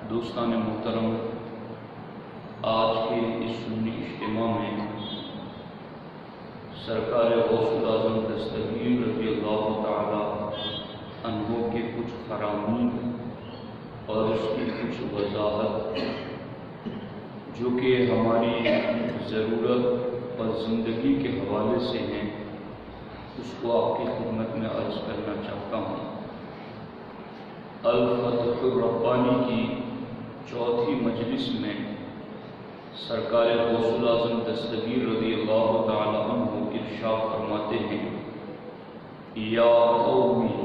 دوستان محترم، آج کے اس سنی اجتماع میں سرکار غوث الاعظم دستگیر رضی اللہ تعالی عنہ کے کچھ فرامین اور اس کی کچھ وضاحت جو کہ ہماری ضرورت اور زندگی کے حوالے سے ہیں، اس کو آپ کی خدمت میں عرض کرنا چاہتا ہوں۔ الفتح الربانی کی چوتھی مجلس میں سرکار غوث الاعظم دستگیر رضی اللہ تعالی عنہ ارشاد فرماتے ہیں، یا قومی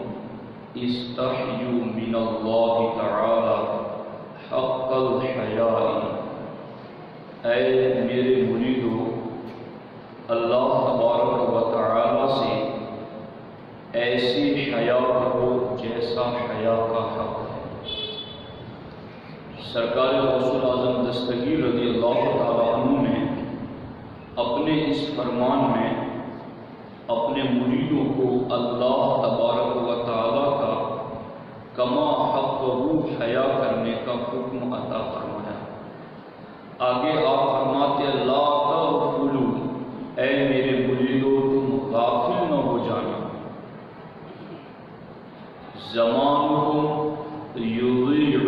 استحیوا من اللہ تعالی حق الحیاء، اے میرے مریدو، اللہ تبارک و تعالی سے ایسی حیا کرو جیسا حیا کا حق ہے۔ سرکار غوث الاعظم دستگیر رضی اللہ تعالی عنہ نے اپنے اس فرمان میں اپنے مریدوں کو اللہ تبارک و تعالی کا کما حقہ حیا کرنے کا حکم عطا فرمایا۔ آگے آپ فرماتے لا تغفلوا، اے میرے مریدو تم غافل نہ ہو جانا، زمانکم یضیع،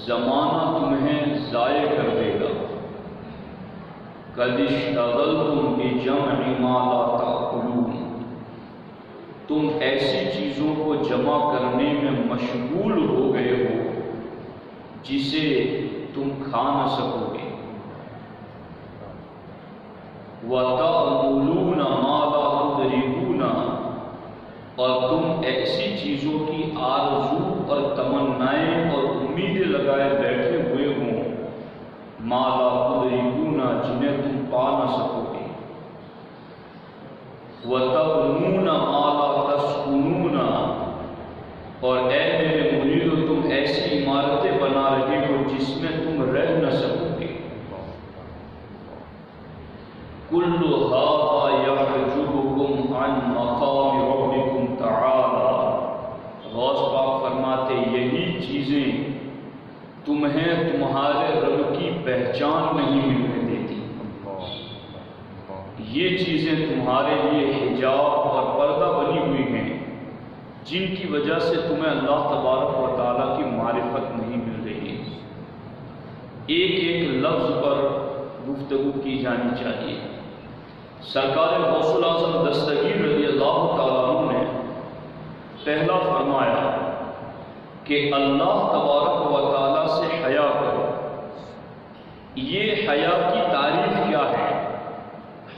زمانہ تمہیں ضائع کر دے گا، قد اشتغلتم بجمع ما لا تأکلون، تم ایسی چیزوں کو جمع کرنے میں مشغول ہو گئے ہو جسے تم کھا نہ سکو گے، وَتَأْمُلُونَ مَا لَا تُدْرِكُونَ، اور تم ایسی چیزوں کی آرزو اور تمنائیں اور امیدیں لگائے بیٹھے ہوئے ہوں، ما لا تدرکون، جنہیں تم پا نہ سکو گے، وَتَبْنُونَ مَا لَا تَسْكُنُونَ، اور اے میرے مریدو تم ایسی عمارتیں بنا رہے ہو جس میں تم رہ نہ سکو گے، كُلُّ هَذَا يَحْجُبُكُمْ عَنْ مَقَامِ رَبِّكُمْ تَعَالَى، غوث پاک فرماتے یہی چیزیں تمہیں تمہارے رب کی پہچان نہیں ملنے دیتی، یہ چیزیں تمہارے لیے حجاب اور پردہ بنی ہوئی ہیں جن کی وجہ سے تمہیں اللہ تبارک و تعالیٰ کی معرفت نہیں مل رہی۔ ایک ایک لفظ پر گفتگو کی جانی چاہیے۔ سرکار غوث الاعظم دستگیر رضی اللہ تعالیٰ عنہ نے پہلا فرمایا کہ اللہ تبارک و تعالیٰ سے حیا کرو۔ یہ حیا کی تعریف کیا ہے؟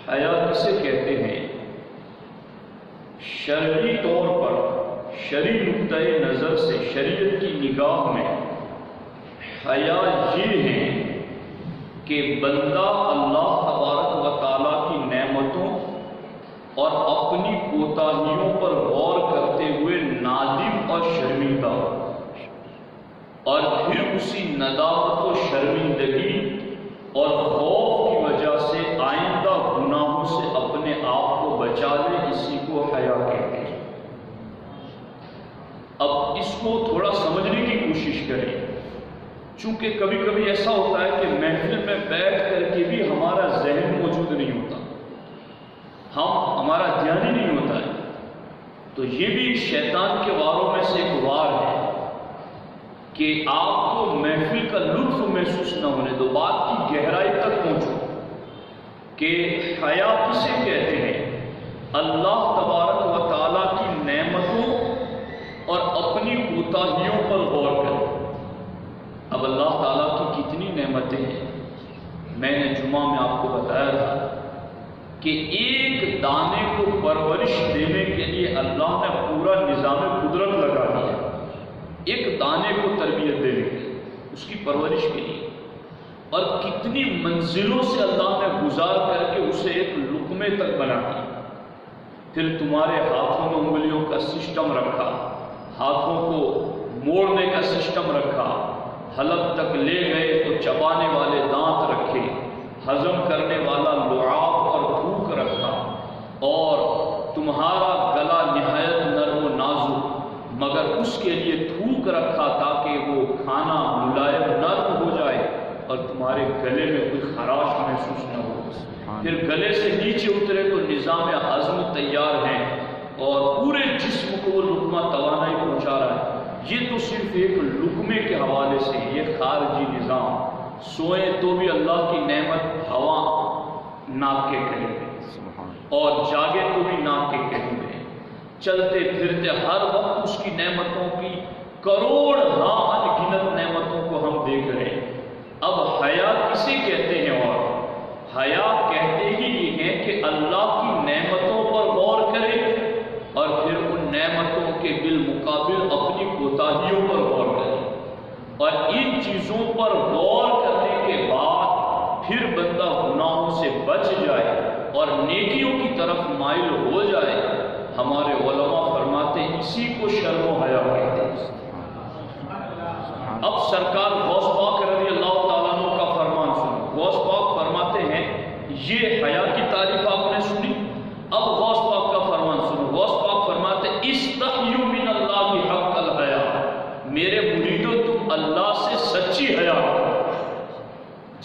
حیا کسے کہتے ہیں؟ شرعی طور پر، شرعی نقطۂ نظر سے، شریعت کی نگاہ میں حیا یہ ہے کہ بندہ اللہ تبارک و تعالیٰ کی نعمتوں اور اپنی کوتاہیوں پر غور کرتے ہوئے نادم اور شرمندہ ہو، اور پھر اسی ندامت و شرمندگی اور خوف کی وجہ سے آئندہ گناہوں سے اپنے آپ کو بچا لے، اسی کو حیا کہتے ہیں۔ اب اس کو تھوڑا سمجھنے کی کوشش کریں، چونکہ کبھی کبھی ایسا ہوتا ہے کہ محفل میں بیٹھ کر کے بھی ہمارا ذہن موجود نہیں ہوتا، ہمارا دھیان ہی نہیں ہوتا ہے، تو یہ بھی شیطان کے واروں میں سے ایک وار ہے کہ آپ کو محفل کا لطف محسوس نہ ہونے دو، بات کی گہرائی تک پہنچو کہ حیا کسے کہتے ہیں؟ اللہ تبارک و تعالیٰ کی نعمتوں اور اپنی کوتاہیوں پر غور کریں۔ اب اللہ تعالیٰ کی کتنی نعمتیں ہیں، میں نے جمعہ میں آپ کو بتایا تھا کہ ایک دانے کو پرورش دینے کے لیے اللہ نے پورا نظام قدرت لگا دیا، ایک دانے کو تربیت دینے کے لیے، اس کی پرورش کے لیے، اور کتنی منزلوں سے اللہ نے گزار کر کے اسے ایک لقمے تک بنا دیا۔ پھر تمہارے ہاتھوں میں انگلیوں کا سسٹم رکھا، ہاتھوں کو موڑنے کا سسٹم رکھا، حلق تک لے گئے تو چبانے والے دانت رکھے، ہضم کرنے والا لعاب اور بھوک رکھا، اور تمہارا گلا نہایت نرم و نازک مگر اس کے لیے تھوک رکھا تاکہ وہ کھانا ہمارے گلے میں کوئی خراش محسوس نہ ہو، پھر گلے سے نیچے اترے تو نظام ہضم تیار ہے اور پورے جسم کو وہ لقمہ توانائی پہنچا رہا ہے۔ یہ تو صرف ایک لقمے کے حوالے سے، یہ خارجی نظام، سوئیں تو بھی اللہ کی نعمت ہوا ناک کے قریب ہے اور جاگے تو بھی ناک کے قریب ہے، چلتے پھرتے ہر وقت اس کی نعمتوں کی کروڑ انگنت نعمتوں کو ہم دیکھ رہے ہیں۔ اب حیا کسے کہتے ہیں؟ اور حیا کہتے ہی یہ ہے کہ اللہ کی نعمتوں پر غور کرے اور پھر ان نعمتوں کے بالمقابل اپنی کوتاہیوں پر غور کرے، اور ان چیزوں پر غور کرنے کے بعد پھر بندہ گناہوں سے بچ جائے اور نیکیوں کی طرف مائل ہو جائے۔ ہمارے علماء فرماتے ہیں اسی کو شرم و حیا کہتے ہیں۔ اب سرکار غوث پاک رضی اللہ تعالیٰ عنہ کا فرمان سنو۔ غوث پاک فرماتے ہیں یہ حیا کی تعریف آپ نے سنی، اب غوث پاک کا فرمان سنو۔ غوث پاک فرماتے ہیں استحیوا من اللہ حق الحیا، میرے مریدو تم اللہ سے سچی حیا کرو،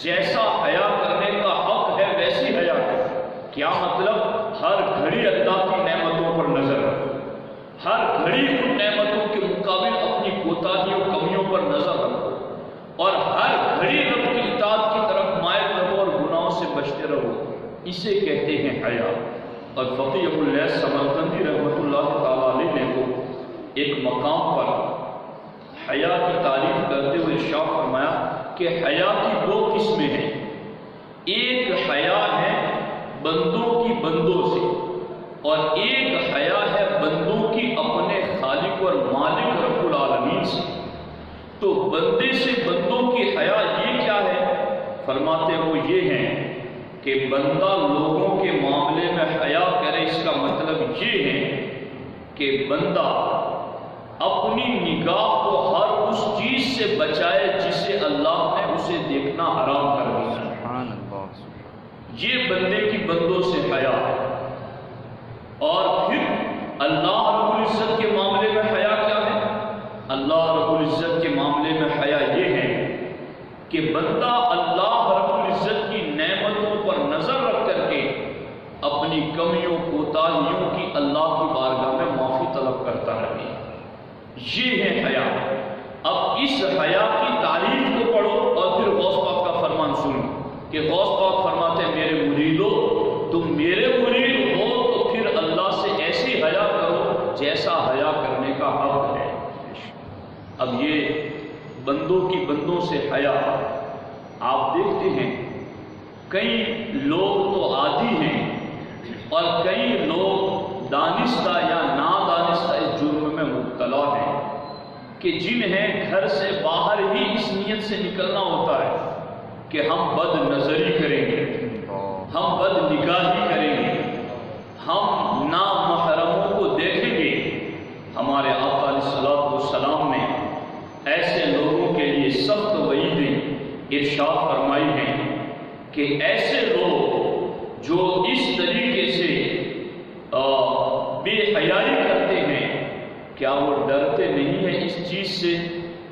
جیسا حیا کرنے کا حق ہے ویسی حیا کرو۔ کیا مطلب؟ ہر گھڑی اللہ کی نعمتوں پر نظر رکھو، ہر گھڑی ان نعمتوں کے مقابل اپنی کوتاہیوں کمیوں پر نظر رکھو، اور ہر گھڑی رب کی اطاعت کی طرف مائل رہو اور گناہوں سے بچتے رہو، اسے کہتے ہیں حیا۔ اور فقیہ ابو اللیث سمرقندی رحمۃ اللہ تعالیٰ علیہ نے کو ایک مقام پر حیا کی تعریف کرتے ہوئے ارشاد فرمایا کہ حیا کی دو قسمیں ہیں، ایک حیا ہے بندوں کی بندوں سے، اور ایک حیا ہے بندوں کی اپنے خالق اور مالک رب العالمین سے۔ تو بندے سے بندوں کی حیا یہ کیا ہے؟ فرماتے وہ یہ ہیں کہ بندہ لوگوں کے معاملے میں حیا کرے، اس کا مطلب یہ ہے کہ بندہ اپنی نگاہ کو ہر اس چیز سے بچائے جسے اللہ نے اسے دیکھنا حرام کر دیا۔ یہ بندے کی بندوں سے حیا ہے۔ اور پھر اللہ رب العزت کے معاملے میں حیا کیا ہے؟ اللہ رب العزت کے معاملے میں حیا یہ ہے کہ بندہ اللہ رب العزت کی نعمتوں پر نظر رکھ کر کے اپنی کمیوں کوتاہیوں کی اللہ کی بارگاہ میں معافی طلب کرتا رہے، یہ ہے حیا۔ اب اس حیا کی تعریف کو پڑھو اور پھر غوث پاک کا فرمان سنو کہ غوث پاک فرماتے ہیں میرے مریدو تم میرے مرید ہو تو پھر اللہ سے ایسی حیا کرو جیسا حیا کرنے کا حق ہے۔ اب یہ بندوں کی بندوں سے حیا آپ دیکھتے ہیں کئی لوگ تو عادی ہیں اور کئی لوگ دانستہ یا نادانستہ اس جرم میں مبتلا ہیں کہ جنہیں گھر سے باہر ہی اس نیت سے نکلنا ہوتا ہے کہ ہم بد نظری کریں گے، ہم بد نگاہی کریں گے، ہم نامحرموں کو دیکھیں گے۔ ہمارے آقا علیہ الصلوۃ والسلام نے ایسے لوگوں کے لیے سخت وعیدیں ارشاد فرمائی ہیں کہ ایسے لوگ جو اس طریقے سے بے حیائی کرتے ہیں، کیا وہ ڈرتے نہیں ہیں اس چیز سے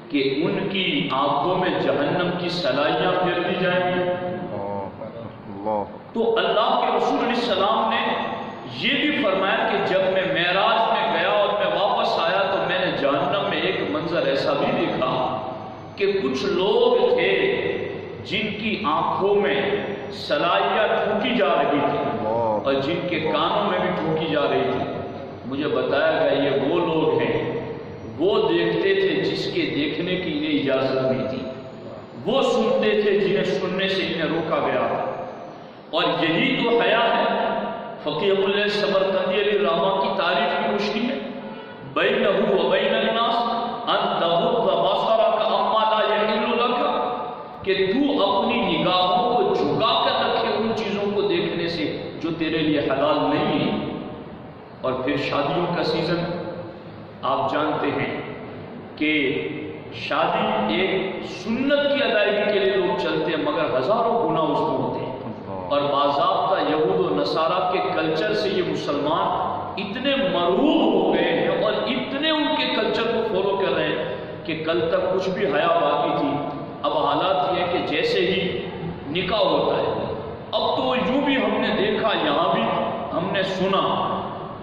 کہ ان کی آنکھوں میں جہنم کی سلائیاں پھیر دی جائیں گی؟ تو اللہ کے رسول علیہ السلام نے یہ بھی فرمایا کہ جب میں معراج میں گیا اور میں واپس آیا تو میں نے جہنم میں ایک منظر ایسا بھی دیکھا کہ کچھ لوگ تھے جن کی آنکھوں میں سلائیاں ٹھوکی جا رہی تھی اور جن کے کانوں میں بھی ٹھوکی جا رہی تھی۔ مجھے بتایا گیا یہ وہ لوگ ہیں، وہ دیکھتے تھے جس کے دیکھنے کی انہیں اجازت نہیں تھی، وہ سنتے تھے جنہیں سننے سے انہیں روکا گیا، اور یہی تو حیا ہے۔ فقیہ ابو اللیث سمرقندی علیہ الرحمہ کی تعریف کی مشکل ہے بینہ و بین الناس ان تغض بصرک عما لا یحل لک، کہ تو اپنی نگاہوں کو جھکا کر رکھے ان چیزوں کو دیکھنے سے جو تیرے لیے حلال نہیں ہے۔ اور پھر شادیوں کا سیزن آپ جانتے ہیں کہ شادی ایک سنت کی ادائیگی کے لیے لوگ چلتے ہیں مگر ہزاروں گناہ اس میں ہوتے ہیں، اور باضابطہ یہود و نصارہ کے کلچر سے یہ مسلمان اتنے مرعوب ہو گئے ہیں اور اتنے ان کے کلچر کو فالو کر رہے ہیں کہ کل تک کچھ بھی حیا باقی تھی، اب حالات یہ کہ جیسے ہی نکاح ہوتا ہے۔ اب تو یوں بھی ہم نے دیکھا، یہاں بھی ہم نے سنا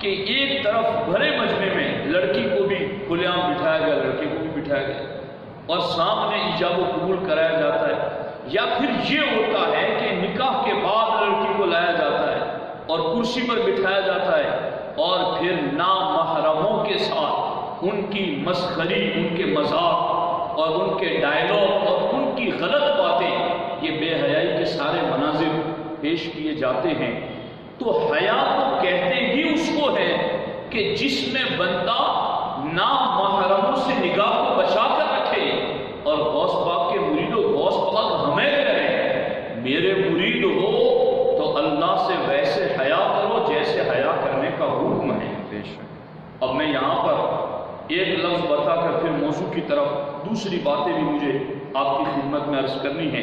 کہ ایک طرف بھرے مجمع میں لڑکی کو بھی کھلے عام بٹھایا گیا، لڑکے کو بھی بٹھایا گیا، اور سامنے ایجاب و قبول کرایا جاتا ہے۔ یا پھر یہ ہوتا ہے کہ نکاح کے بعد لڑکی کو لایا جاتا ہے اور کرسی پر بٹھایا جاتا ہے، اور پھر نامحرموں کے ساتھ ان کی مسخری، ان کے مذاق اور ان کے ڈائلاگ اور ان کی غلط باتیں، یہ بے حیائی کے سارے مناظر پیش کیے جاتے ہیں۔ تو حیا تو کہتے ہی اس کو ہے کہ جس میں بندہ نامحرموں سے نگاہ کو بچا کر رکھے، اور غوث پاک کے مرید و غوث پاک ہمیں کہے میرے مرید ہو تو اللہ سے ویسے حیا کرو جیسے حیا کرنے کا حکم ہے۔ اب میں یہاں پر ایک لفظ بتا کر پھر موضوع کی طرف دوسری باتیں بھی مجھے آپ کی خدمت میں عرض کرنی ہے،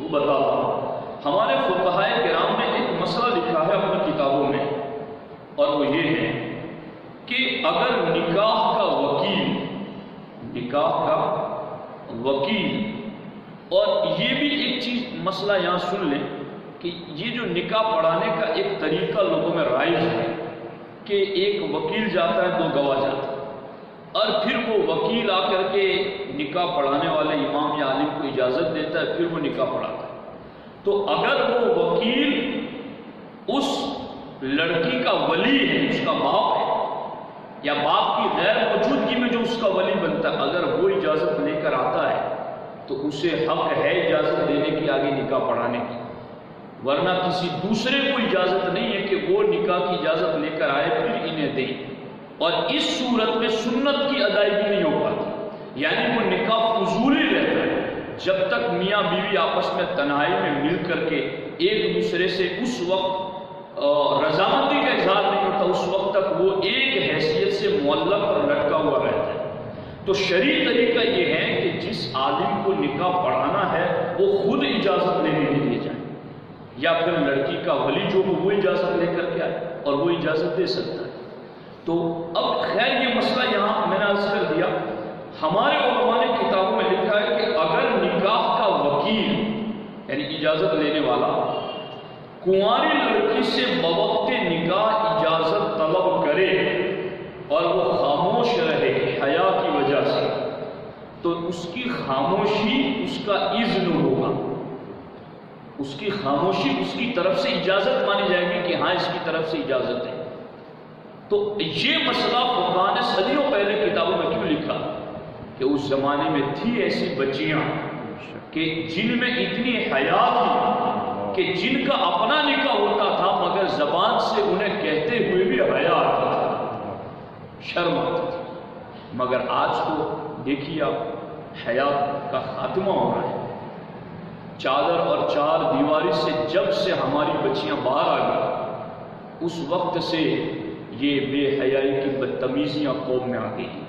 وہ بتاتا ہوں۔ ہمارے فقہائے کرام نے ایک مسئلہ لکھا ہے اپنی کتابوں میں، اور وہ یہ ہے کہ اگر نکاح کا وکیل، اور یہ بھی ایک چیز مسئلہ یہاں سن لیں کہ یہ جو نکاح پڑھانے کا ایک طریقہ لوگوں میں رائج ہے کہ ایک وکیل جاتا ہے، 2 گواہ جاتا ہے، اور پھر وہ وکیل آ کر کے نکاح پڑھانے والے امام یا عالم کو اجازت دیتا ہے، پھر وہ نکاح پڑھاتا ہے۔ تو اگر وہ وکیل اس لڑکی کا ولی ہے، اس کا باپ ہے، یا باپ کی غیر موجودگی میں جو اس کا ولی بنتا ہے، اگر وہ اجازت لے کر آتا ہے تو اسے حق ہے اجازت دینے کی، آگے نکاح پڑھانے کی، ورنہ کسی دوسرے کو اجازت نہیں ہے کہ وہ نکاح کی اجازت لے کر آئے پھر انہیں دے۔ اور اس صورت میں سنت کی ادائیگی نہیں ہو پاتی، یعنی وہ نکاح فضولی رہتا ہے جب تک میاں بیوی آپس میں تنہائی میں مل کر کے ایک دوسرے سے اس وقت رضامندی کا اظہار نہیں ہوتا، اس وقت تک وہ ایک حیثیت سے معلق اور لٹکا ہوا رہتا ہے۔ تو شرعی طریقہ یہ ہے کہ جس عالم کو نکاح پڑھانا ہے وہ خود اجازت لینے کے لیے جائے، یا پھر لڑکی کا ولی جو وہ اجازت لے کر کے آئے اور وہ اجازت دے سکتا ہے۔ تو اب خیر یہ مسئلہ یہاں میں نے عرض کر دیا، ہمارے علماء نے کتابوں میں لکھا ہے کہ اگر نکاح کا وکیل یعنی اجازت لینے والا کنواری لڑکی سے بوقت نکاح اجازت طلب کرے اور وہ خاموش رہے حیا کی وجہ سے، تو اس کی خاموشی اس کا اذن ہوگا، اس کی خاموشی اس کی طرف سے اجازت مانی جائے گی کہ ہاں اس کی طرف سے اجازت ہے۔ تو یہ مسئلہ فقہاء نے صدیوں پہلے کتابوں میں کیوں لکھا کہ اس زمانے میں تھی ایسی بچیاں کہ جن میں اتنی حیا تھی کہ جن کا اپنا نکاح ہوتا تھا مگر زبان سے انہیں کہتے ہوئے بھی حیا آتی تھی، شرم آتی تھی۔ مگر آج تو دیکھیے آپ حیا کا خاتمہ ہو رہا ہے، چادر اور چار دیواری سے جب سے ہماری بچیاں باہر آ گئی اس وقت سے یہ بے حیائی کی بدتمیزیاں قوم میں آ گئی ہیں۔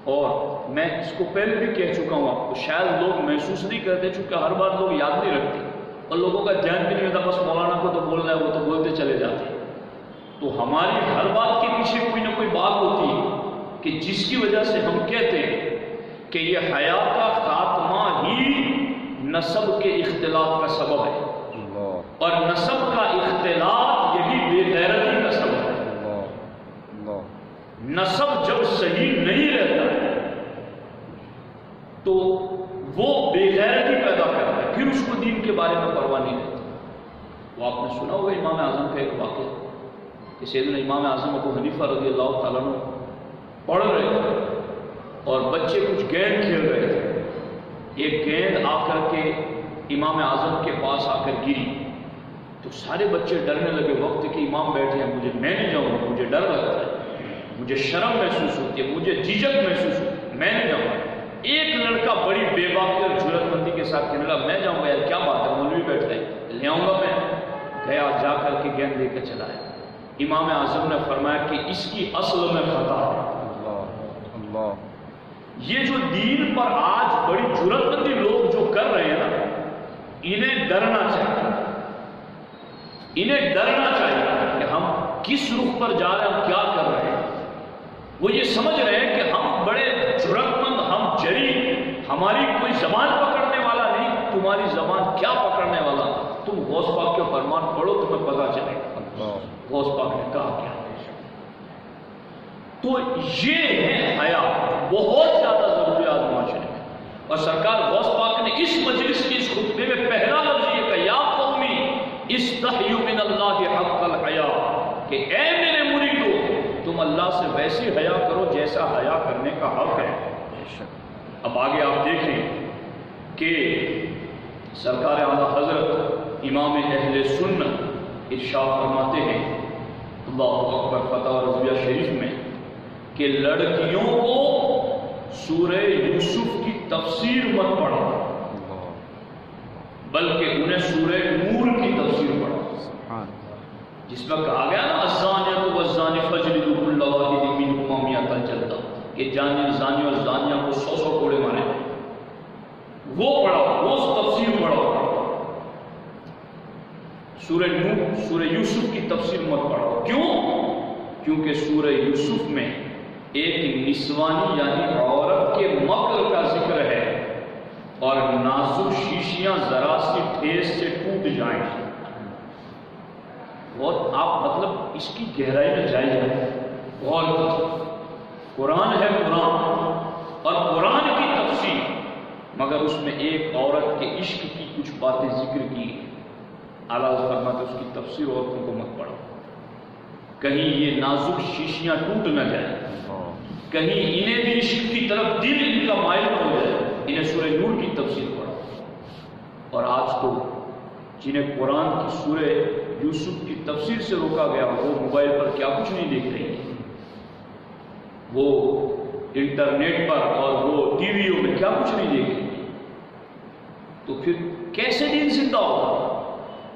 اور میں اس کو پہلے بھی کہہ چکا ہوں آپ کو، شاید لوگ محسوس نہیں کرتے چونکہ ہر بات لوگ یاد نہیں رکھتے اور لوگوں کا دھیان بھی نہیں ہوتا، بس مولانا کو تو بولنا ہے وہ تو بولتے چلے جاتے ہیں۔ تو ہماری ہر بات کے پیچھے کوئی نہ کوئی بات ہوتی ہے کہ جس کی وجہ سے ہم کہتے ہیں کہ یہ حیا کا خاتمہ ہی نسب کے اختلاط کا سبب ہے، اور نسب کا اختلاط یہی بے غیرتی کا سبب ہے۔ نسب جب صحیح نہیں رہتا ہے تو وہ بے غیرتی پیدا کرتا ہے، پھر اس کو دین کے بارے میں پرواہ نہیں رہتی۔ وہ آپ نے سنا ہوگا امام اعظم کا ایک واقعہ کہ سیدنا امام اعظم ابو حنیفہ رضی اللہ تعالیٰ عنہ پڑھ رہے تھے اور بچے کچھ گیند کھیل رہے تھے، ایک گیند آ کر کے امام اعظم کے پاس آ کر گری تو سارے بچے ڈرنے لگے، وقت کہ امام بیٹھے ہیں مجھے میں نہیں جاؤں گا، مجھے ڈر لگتا ہے، مجھے شرم محسوس ہوتی ہے، مجھے جھجک محسوس ہوتی ہے، میں نہیں جاؤں گا۔ ایک لڑکا بڑی بے باکی اور جرات مندی کے ساتھ کہنے لگا میں جاؤں گا، یار کیا بات ہے، مولوی بیٹھ رہے لے آؤں گا میں۔ گیا، جا کر کے گیند لے کر چلا ہے۔ امام اعظم نے فرمایا کہ اس کی اصل میں خطا ہے۔ اللہ، یہ جو دین پر آج بڑی جرات مندی لوگ جو کر رہے ہیں نا، انہیں ڈرنا چاہیے، انہیں ڈرنا چاہیے کہ ہم کس رخ پر جا رہے ہیں، ہم کیا کر رہے ہیں۔ وہ یہ سمجھ رہے ہیں کہ ہم بڑے جرات مند، ہم جری، ہماری کوئی زبان پکڑنے والا نہیں، تمہاری زبان کیا پکڑنے والا، تم غوث پاک کے فرمان پڑھو تمہیں پتا چلے گا غوث پاک نے کہا کیا۔ تو یہ ہے حیا، بہت زیادہ ضروری آج معاشرے میں۔ اور سرکار غوث پاک نے اس مجلس کی اس خطبے میں پہلا لفظ یہ کہا، یا قومی استحیوا من اللہ حق الحیا، کہ اے میرے مریدو تم اللہ سے ویسی حیا کرو جیسا حیا کرنے کا حق ہے۔ اب آگے آپ دیکھیں کہ سرکار اعلیٰ حضرت امام اہل سنت ارشاد فرماتے ہیں اللہ اکبر فتح رضویہ شریف میں کہ لڑکیوں کو سورہ یوسف کی تفسیر مت پڑھا، بلکہ انہیں سورہ نور کی تفسیر پڑھا، جس میں کہا گیا نا الزانیۃ والزانی فاجلدوا کل واحد منہما مئۃ جلدہ، کہ زانی اور زانیہ کو 100 کوڑے مارے، وہ پڑھا، وہ تفسیر پڑھا۔ سورہ نور، سورہ یوسف کی تفسیر مت پڑھا، کیوں؟ کیونکہ سورہ یوسف میں ایک نسوانی یعنی عورت کے مکر کا ذکر ہے، اور نازک شیشیاں ذرا سی ٹھیس سے ٹوٹ جائیں، اور آپ مطلب اس کی گہرائی میں جائیے، غور کیجیے۔ قرآن ہے قرآن، اور قرآن کی تفسیر، مگر اس میں ایک عورت کے عشق کی کچھ باتیں ذکر کی ہیں۔ اعلیٰ فرماتے اس کی تفسیر عورتوں کو مت پڑھو، کہیں یہ نازک شیشیاں ٹوٹ نہ جائیں، کہیں انہیں بھی عشق کی طرف دل ان کا مائل نہ ہو جائے، انہیں سورہ نور کی تفسیر پڑھو۔ اور آج تو جنہیں قرآن کی سورہ یوسف کی تفسیر سے روکا گیا، وہ موبائل پر کیا کچھ نہیں دیکھ رہی ہیں، وہ انٹرنیٹ پر اور وہ ٹی ویوں میں کیا کچھ نہیں دیکھ رہی ہیں، تو پھر کیسے دین زندہ ہوگا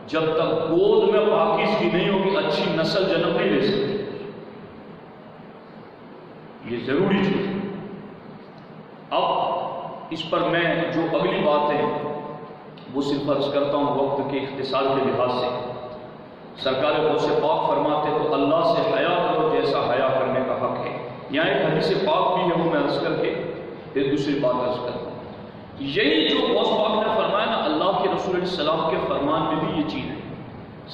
جب تک گود میں پاکیزگی نہیں ہوگی، اچھی نسل جنم نہیں لے سکتی۔ یہ ضروری چیز ہے۔ اب اس پر میں جو اگلی بات ہے وہ صرف عرض کرتا ہوں وقت کے اختصار کے لحاظ سے۔ سرکار غوث پاک فرماتے تو اللہ سے حیا کرو جیسا حیا کرنے کا حق ہے۔ یہاں ایک حدیث پاک بھی ہے، وہ میں عرض کر کے پھر دوسری بات عرض کرتا ہوں۔ یہی جو غوث پاک نے فرمایا نا، اللہ کے رسول علیہ السلام کے فرمان میں بھی یہ چیز ہے۔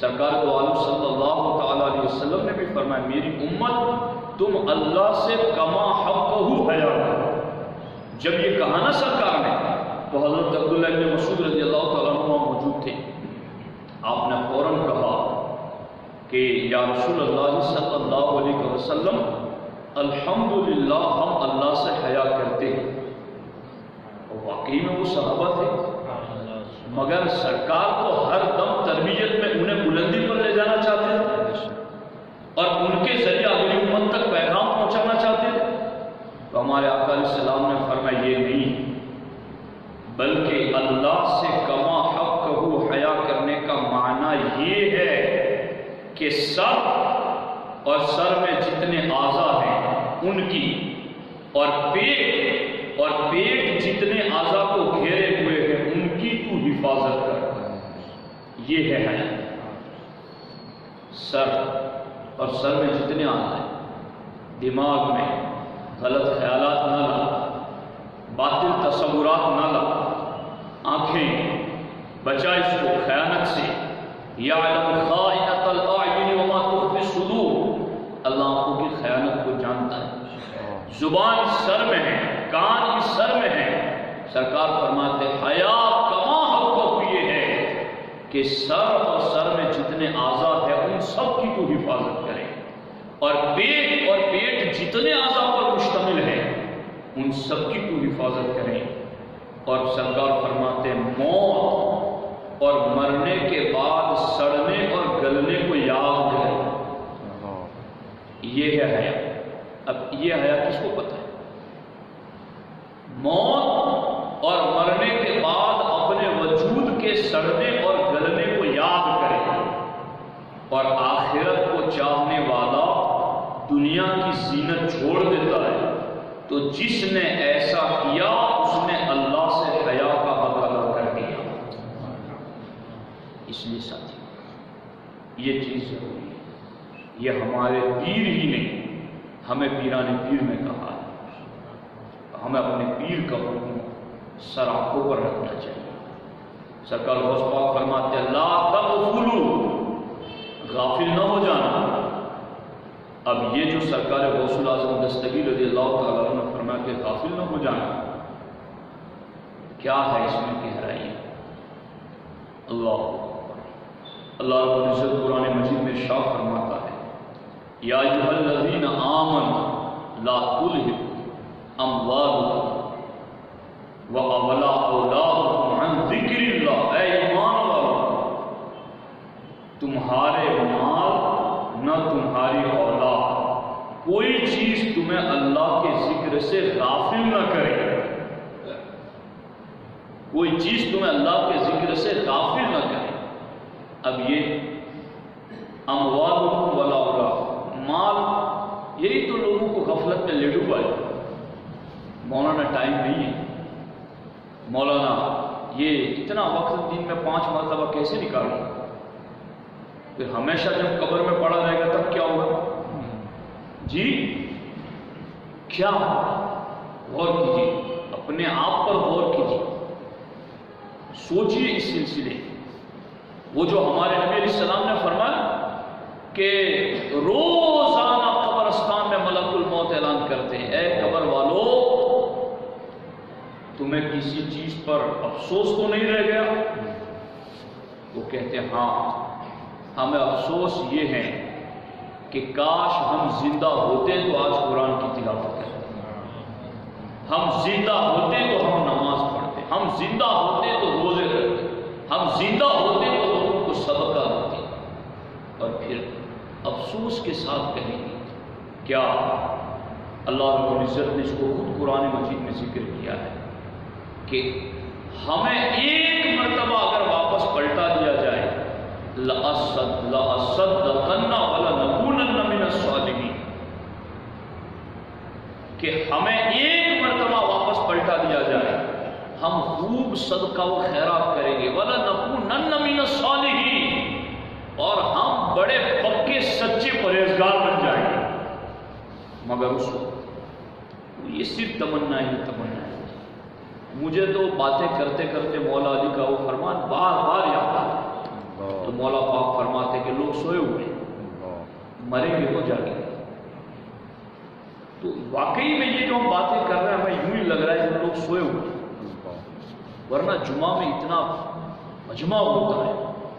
سرکار دو عالم صلی اللہ تعالیٰ علیہ وسلم نے بھی فرمایا میری امت تم اللہ سے کما حقہ حیا کرو۔ جب یہ کہا نا سرکار نے تو حضرت عبداللہ بن مسعود رضی اللہ تعالیٰ عنہ موجود تھے، آپ نے فوراً کہا کہ یا رسول اللہ صلی اللہ علیہ وسلم الحمدللہ ہم اللہ سے حیا کرتے ہیں۔ اور واقعی میں وہ صحابہ تھے، مگر سرکار کو ہر دم تربیت میں انہیں بلندی پر لے جانا چاہتے تھے اور ان کے ذریعے اگلی امت تک پیغام پہنچانا چاہتے تھے۔ تو ہمارے آقا علیہ السلام نے فرمایا یہ نہیں، بلکہ اللہ سے کما حقہ حیا کرنے کا معنی یہ ہے کہ سر اور سر میں جتنے اعضاء ہیں ان کی، اور پیٹ جتنے اعضاء کو گھیرے ہوئے ہیں ان کی تو حفاظت کر، یہ ہے حیا۔ سر اور سر میں جتنے اعضاء ہیں، دماغ میں غلط خیالات نہ لا، باطل تصورات نہ لا، آنکھیں بچا اس کو خیانت سے، یعلم خائنۃ الاعین وما تخفی الصدور، اللہ آنکھوں کی خیانت کو جانتا ہے۔ زبان اس سر میں ہے، کان اس سر میں ہے، سرکار فرماتے حیا کما حقہ یہ ہے کہ سر اور سر میں جتنے اعضاء ہیں ان سب کی تو حفاظت کریں، اور پیٹ جتنے اعضاء پر مشتمل ہے ان سب کی تو حفاظت کریں۔ اور سرکار فرماتے موت اور مرنے کے بعد سڑنے اور گلنے کو یاد کریں، یہ ہے حیا۔ اب یہ حیا کس کو پتہ ہے؟ موت اور مرنے کے بعد اپنے وجود کے سڑنے اور گلنے کو یاد کریں، اور آخرت کو چاہنے والا دنیا کی زینت چھوڑ دیتا ہے، تو جس نے ایسا کیا اس نے اللہ سے حیا کا حق ادا کر دیا۔ اس لیے ساتھی یہ چیز ضروری ہے، یہ ہمارے پیر ہی نہیں، ہمیں پیران پیر نے کہا ہے، ہمیں اپنے پیر کا حکم سر آنکھوں پر رکھنا چاہیے۔ سرکار غوث پاک فرماتے ہیں لا تغفلوا، غافل نہ ہو جانا۔ اب یہ جو سرکار غوث الاعظم دستگیر رضی اللہ تعالیٰ عنہ نے فرمایا کہ غافل نہ ہو جانا، کیا ہے اس میں گہرائی؟ اللہ اللہ رب العزت قرآن مجید میں ارشاد فرماتا ہے یا ایھا الذین آمنوا لا تلھکم اموالکم ولا اولادکم عن ذکر اللہ، اے ایمان والو تمہارے مال نہ تمہاری اولاد کوئی چیز تمہیں اللہ کے ذکر سے غافل نہ کرے، کوئی چیز تمہیں اللہ کے ذکر سے غافل نہ کرے۔ اب یہ اموالکم ولا اولاد، مال یہی تو لوگوں کو غفلت میں لے ڈوبا ہے۔ مولانا ٹائم نہیں ہے، مولانا یہ اتنا وقت دن میں 5 مرتبہ کیسے نکالوں؟ پھر ہمیشہ جب قبر میں پڑا رہے گا تب کیا ہوگا؟ جی کیا؟ غور کیجیے، اپنے آپ پر غور کیجیے، سوچیے اس سلسلے۔ وہ جو ہمارے نبی علیہ السلام نے فرمایا کہ روزانہ قبرستان میں ملک الموت اعلان کرتے ہیں اے قبر والو تمہیں کسی چیز پر افسوس تو نہیں رہ گیا؟ وہ کہتے ہیں ہاں، ہمیں افسوس یہ ہے کہ کاش ہم زندہ ہوتے تو آج قرآن کی تلاوت کرتے، ہم زندہ ہوتے تو ہم نماز پڑھتے، ہم زندہ ہوتے تو روزے رکھتے، ہم زندہ ہوتے تو لوگوں کو صدقہ دیتے۔ اور پھر افسوس کے ساتھ کہیں گے کیا؟ اللہ رب العزت نے اس کو خود قرآن مجید میں ذکر کیا ہے کہ ہمیں ایک مرتبہ اگر واپس پلٹا دیا جائے لَأَصَّدَّقَنَّ وَلَنَكُونَنَّ مِنَ الصَّالِحِينَ، کہ ہمیں ایک مرتبہ واپس پلٹا دیا جائے ہم خوب صدقہ و خیرات کریں گے، وَلَنَكُونَنَّ مِنَ الصَّالِحِينَ، اور ہم بڑے پکے سچے پرہیزگار بن جائیں گے۔ مگر اس وقت یہ صرف تمنا ہی تمنا ہے۔ مجھے تو باتیں کرتے کرتے مولا علی کا وہ فرمان بار بار یاد آتا ہے، تو مولا پاک فرماتے کہ لوگ سوئے ہوئے مریں گے تو جاگیں گے۔ تو واقعی میں یہ جو ہم باتیں کر رہے ہیں ہمیں یوں ہی لگ رہا ہے کہ لوگ سوئے ہوئے، ورنہ جمعہ میں اتنا مجمع ہوتا ہے،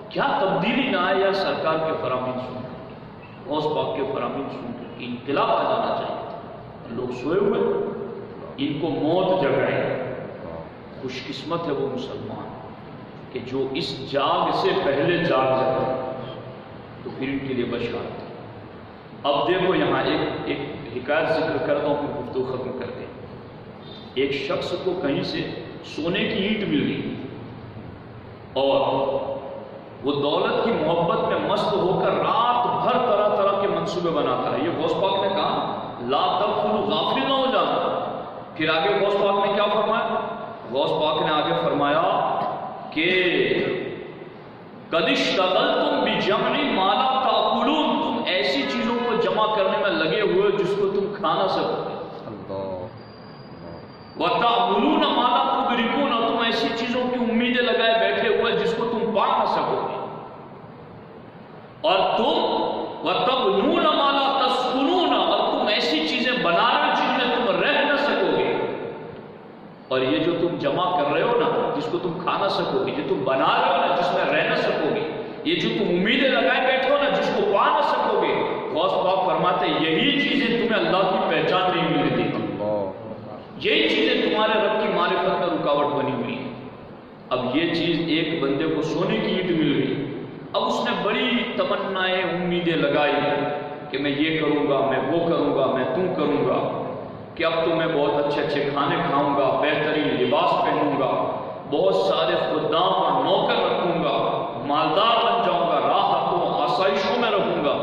کیا تبدیلی نہ آئے یا سرکار کے فرامین سن کر، غوث پاک کے فرامین سن کر انقلاب آ جانا چاہیے۔ لوگ سوئے ہوئے، ان کو موت جگائے۔ خوش قسمت ہے وہ مسلمان کہ جو اس جاگ سے پہلے جاگ جائے، تو پھر ان کے لیے بشارت ہے۔ اب دیکھو یہاں ایک حکایت ذکر کرتا ہوں پھر گفتگو ختم کرتے ہیں۔ ایک شخص کو کہیں سے سونے کی اینٹ مل گئی اور وہ دولت کی محبت میں مست ہو کر رات بھر طرح طرح کے منصوبے بناتا ہے۔ یہ غوث پاک نے کہا لا تغفلوا، غافل نہ ہو جانا۔ پھر آگے غوث پاک نے کیا فرمایا؟ غوث پاک نے آگے فرمایا کہ قد اشتغلتم بجمع ما لا تاکلون، تم ایسی چیزوں کو جمع کرنے میں لگے ہوئے جس کو تم کھا نہ سکو گے۔ وَتَعْبُلُونَ مَا لَا تُدْرِكُونَ، تم ایسی چیزوں کی امیدیں لگائے بیٹھے ہوئے جس کو تم پا نہ سکو گے۔ اور تم وَتَبْنُونَ مَا لَا تَسْكُنُونَ، اور تم ایسی چیزیں بنا رہے ہو جن میں تم رہ نہ سکو گے۔ اور یہ جو تم جمع کر رہے ہو نا جس کو تم کھا نہ سکو گے، جو تم بنا رہے ہو نا جس میں رہ نہ سکو گے، یہ جو تم امیدیں لگائے بیٹھے ہو نا جس کو پا نہ سکو گے، غوث پاک فرماتے یہی چیزیں تمہیں اللہ کی پہچان نہیں مل رہی تھی، یہی چیزیں تمہارے رب کی معرفت میں رکاوٹ بنی ہوئی ہیں۔ اب یہ چیز ایک بندے کو سونے کی اینٹ مل گئی، اب اس نے بڑی تمنائیں امیدیں لگائی کہ میں یہ کروں گا، میں وہ کروں گا، میں تم کروں گا، کہ اب تو میں بہت اچھے اچھے کھانے کھاؤں گا، بہترین لباس پہنوں گا، بہت سارے خدام اور نوکر رکھوں گا، مالدار بن جاؤں گا، راحتوں آسائشوں میں رکھوں گا۔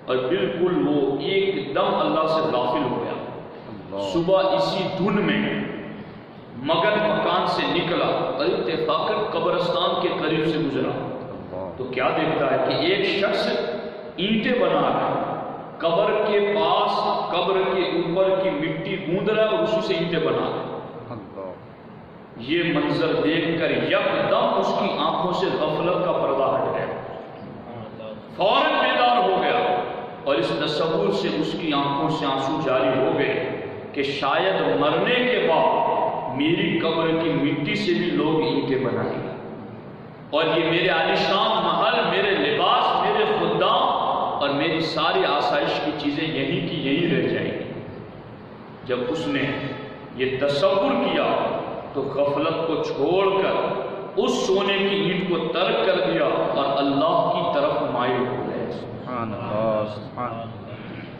اور بالکل وہ ایک دم اللہ سے غافل ہو گیا۔ صبح اسی دھن میں مگن مکان سے نکلا اور اتفاقاً قبرستان کے قریب سے گزرا تو کیا دیکھتا ہے کہ ایک شخص اینٹیں بنا رہا ہے، قبر کے پاس قبر کے اوپر کی مٹی گوند رہا ہے اور اسی سے اینٹیں بنا رہا ہے۔ یہ منظر دیکھ کر یکدم اس کی آنکھوں سے غفلت کا پردہ ہٹ گیا، فوراً بیدار ہو گیا، اور اس تصور سے اس کی آنکھوں سے آنسو جاری ہو گئے کہ شاید مرنے کے بعد میری قبر کی مٹی سے بھی لوگ اینٹیں بنائیں گے، اور یہ میرے عالیشان محل، میرے لباس، میرے خدام اور میری ساری آسائش کی چیزیں یہیں کی یہیں رہ جائیں گی۔ جب اس نے یہ تصور کیا تو غفلت کو چھوڑ کر اس سونے کی اینٹ کو ترک کر دیا اور اللہ کی طرف مائل ہو گئے۔ سبحان اللہ۔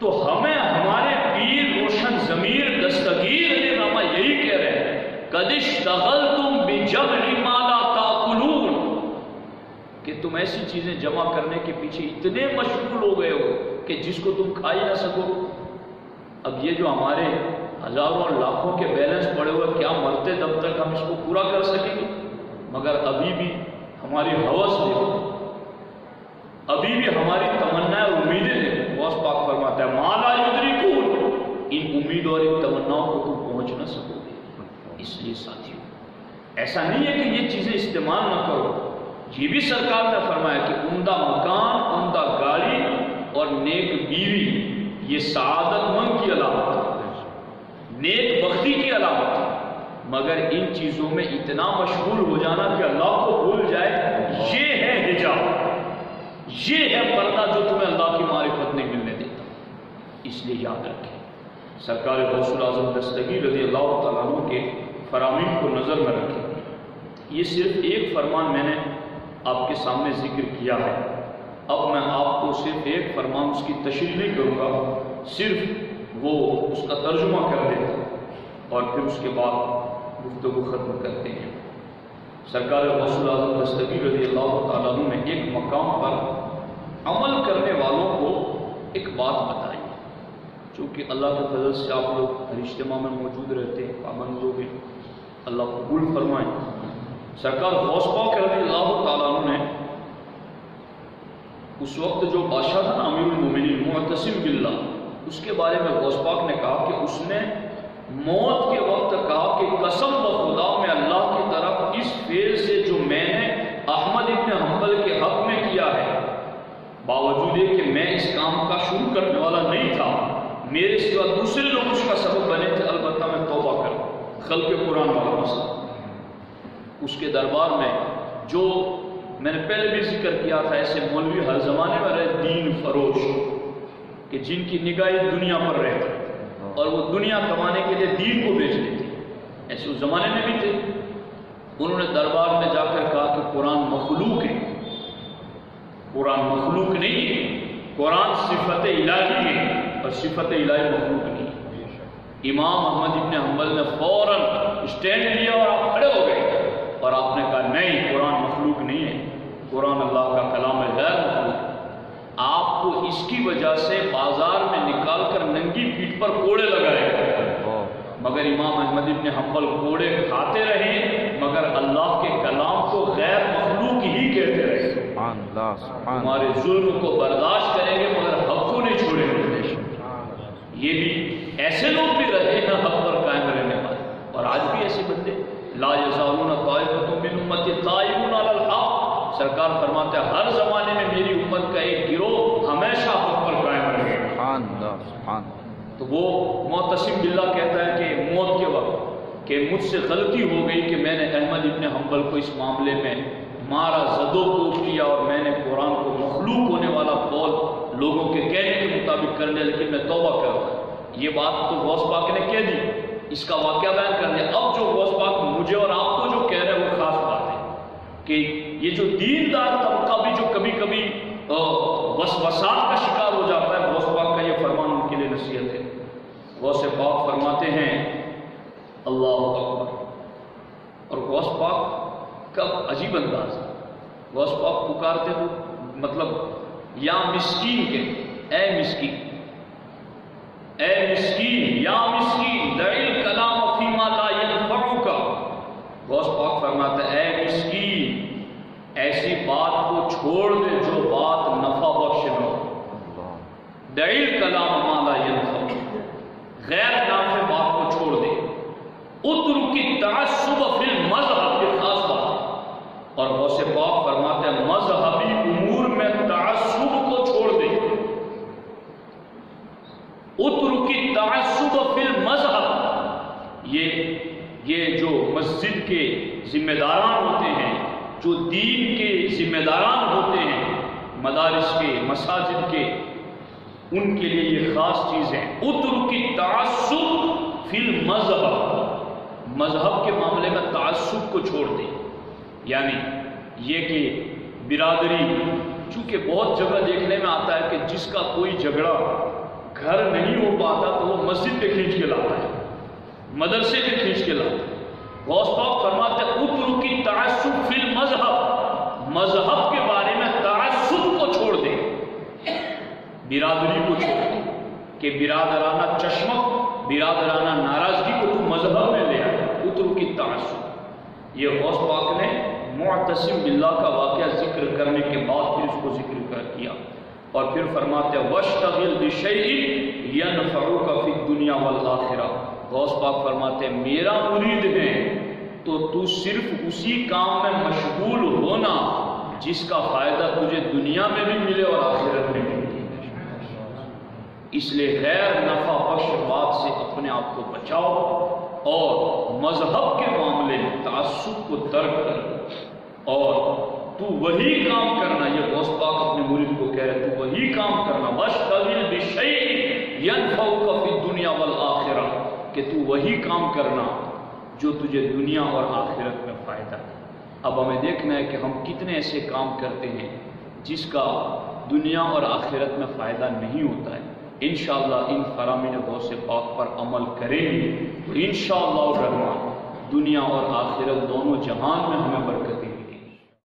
تو ہمیں ہمارے پیر روشن ضمیر دستگیر علیہ رحمہ یہی کہہ رہے ہیں، قد اشتغلتم بجمع ما لا تاکلون، کہ تم ایسی چیزیں جمع کرنے کے پیچھے اتنے مشغول ہو گئے ہو کہ جس کو تم کھا ہی نہ سکو۔ اب یہ جو ہمارے ہزاروں اور لاکھوں کے بیلنس پڑے ہوئے، کیا مرتے دب تک ہم اس کو پورا کر سکیں گے؟ مگر ابھی بھی ہماری ہوس دیکھو، ابھی بھی ہماری تمنا اور امیدیں دیکھو۔ غوث پاک فرماتا ہے ما لا یدرکون، ان امید اور ان تمناؤں کو تم پہنچ نہ سکو گے۔ اس لیے ساتھیوں، ایسا نہیں ہے کہ یہ چیزیں استعمال نہ کرو، یہ بھی سرکار نے فرمایا کہ عمدہ مکان، عمدہ گاڑی اور نیک بیوی یہ سعادت مند کی علامت ہے، نیک بختی کی علامت ہے، مگر ان چیزوں میں اتنا مشغول ہو جانا کہ اللہ کو بھول جائے، یہ ہے حجاب، یہ ہے پردہ جو تمہیں اللہ کی معرفت نہیں ملنے دیتا۔ اس لیے یاد رکھیں، سرکار غوث الاعظم دستگیر رضی اللہ تعالیٰ عنہ کے فرامین کو نظر میں رکھیں۔ یہ صرف ایک فرمان میں نے آپ کے سامنے ذکر کیا ہے، اب میں آپ کو صرف ایک فرمان اس کی تشریح نہیں کروں گا، صرف وہ اس کا ترجمہ کر دیتا ہوں اور پھر اس کے بعد گفتگو ختم کرتے ہیں۔ سرکار غوث الاعظم دستگیر رضی اللہ تعالیٰ عنہ نے ایک مقام پر عمل کرنے والوں کو ایک بات بتائی، چونکہ اللہ کے فضل سے آپ لوگ ہر اجتماع میں موجود رہتے ہیں، پابند لوگ ہیں، اللہ قبول فرمائیں۔ سرکار غوث پاک رضی اللہ تعالیٰ عنہ نے اس وقت جو بادشاہ تھا نا امیر المومنین معتصم باللہ، اس کے بارے میں غوث پاک نے کہا کہ اس نے موت کے وقت کہا کہ قسم بخدا میں اللہ کی طرف اس فعل سے جو میں نے احمد ابن حنبل کے حق میں کیا ہے، باوجود یہ کہ میں اس کام کا شروع کرنے والا نہیں تھا، میرے سوا دوسرے لوگ اس کا سبب بنے تھے، البتہ میں توبہ کروں خلق قرآن والا مسئلہ۔ اس کے دربار میں جو میں نے پہلے بھی ذکر کیا تھا، ایسے مولوی ہر زمانے میں رہے دین فروش، کہ جن کی نگاہیں دنیا پر رہتی اور وہ دنیا کمانے کے لیے دین کو بیچ دیتے، ایسے اس زمانے میں بھی تھے۔ انہوں نے دربار میں جا کر کہا کہ قرآن مخلوق ہے، قرآن مخلوق نہیں ہے، قرآن صفت الہی ہے اور صفت الہی مخلوق نہیں ہے۔ امام احمد ابن حنبل نے فوراً اسٹینڈ لیا اور آپ کھڑے ہو گئے اور آپ نے کہا نہیں، قرآن مخلوق نہیں ہے، قرآن اللہ کا کلام ہے، غیر مخلوق ہے۔ آپ کو اس کی وجہ سے بازار میں نکال کر ننگی پیٹھ پر کوڑے لگائے گئے، مگر امام احمد ابن حنبل کوڑے کھاتے رہے مگر اللہ کے کلام کو غیر مخلوق ہی کہتے رہے۔ ہمارے ظلم کو برداشت کریں گے مگر حق کو نہیں چھوڑیں گے۔ یہ بھی ایسے لوگ بھی رہے ہیں حق پر قائم رہنے والے، اور آج بھی ایسے بندے لا یزالون طائفۃ من امتی قائمون علی الحق، سرکار فرماتے ہیں ہر زمانے میں میری امت کا ایک گروہ ہمیشہ حق پر قائم رہے گا۔ سبحان اللہ۔ تو وہ معتصم باللہ کہتا ہے کہ موت کے وقت کہ مجھ سے غلطی ہو گئی کہ میں نے احمد ابن حنبل کو اس معاملے میں مارا، زد و کوب کیا، اور میں نے قرآن کو مخلوق ہونے والا قول لوگوں کے کہنے کے مطابق کر لیا، لیکن میں توبہ کروں۔ یہ بات تو غوث پاک نے کہہ دی، اس کا واقعہ بیان کر دیا۔ اب جو غوث پاک مجھے اور آپ کو جو کہہ رہے ہیں وہ خاص بات ہے کہ یہ جو دیندار طبقہ بھی جو کبھی کبھی وسوسات کا شکار ہو جاتا ہے، غوث پاک کا یہ فرمان ان کے لیے نصیحت ہے۔ غوث پاک فرماتے ہیں اللہ اکبر، اور غوث پاک کا عجیب انداز ہے، غوث پاک پکارتے ہو مطلب یا مسکین کے، اے مسکین، اے مسکین، یا مسکین دع الکلام فیما لا ینفعک۔ غوث پاک فرماتا ہے اے مسکین، ایسی بات کو چھوڑ دے جو بات نفع بخش نہ ہو، دع الکلام ما لا ینفعک، غیر نافع بات کو چھوڑ دے۔ اترک التعصب فی المذہب، یہ خاص بات ہے۔ اور غوث پاک فرماتے ہیں مذہبی امور میں تعصب کو چھوڑ دے۔ اترک التعصب فی المذہب، یہ جو مسجد کے ذمہ داران ہوتے ہیں، جو دین کے ذمہ داران ہوتے ہیں، مدارس کے، مساجد کے، ان کے لیے یہ خاص چیز ہے۔ اترک التعصب فی المذہب، مذہب کے معاملے میں تعصب کو چھوڑ دیں۔ یعنی یہ کہ برادری، چونکہ بہت جگہ دیکھنے میں آتا ہے کہ جس کا کوئی جھگڑا گھر نہیں ہو پاتا تو وہ مسجد پہ کھینچ کے لاتا ہے، مدرسے پہ کھینچ کے لاتا ہے۔ غوث پاک فرماتے ہیں اترک التعصب فی المذہب، مذہب کے بارے میں تعصب کو چھوڑ دیں، برادری کو چھوڑ دیں کہ برادرانہ چشمک، برادرانہ ناراضگی کو تو مذہب میں لے آئے۔ اترک التعصب، یہ غوث پاک نے معتصم باللہ کا واقعہ ذکر کرنے کے بعد پھر اس کو ذکر کیا، اور پھر فرماتے ہیں واشتغل بشیء ینفعک فی الدنیا والآخرہ۔ غوث پاک فرماتے ہیں میرا مرید ہے تو تو صرف اسی کام میں مشغول ہونا جس کا فائدہ تجھے دنیا میں بھی ملے اور آخرت میں بھی ملے۔ اس لیے غیر نفع بخش بات سے اپنے آپ کو بچاؤ، اور مذہب کے معاملے میں تعصب کو ترک کر، اور تو وہی کام کرنا، یہ غوث پاک اپنے مرید کو کہہ رہے تو وہی کام کرنا، واشتغل بشیء ینفعک فی الدنیا والآخرہ، کہ تو وہی کام کرنا جو تجھے دنیا اور آخرت میں فائدہ ہے۔ اب ہمیں دیکھنا ہے کہ ہم کتنے ایسے کام کرتے ہیں جس کا دنیا اور آخرت میں فائدہ نہیں ہوتا ہے۔ انشاءاللہ ان فرامین غوث پاک پر عمل کریں گے تو انشاءاللہ الرحمن دنیا اور آخرت دونوں جہان میں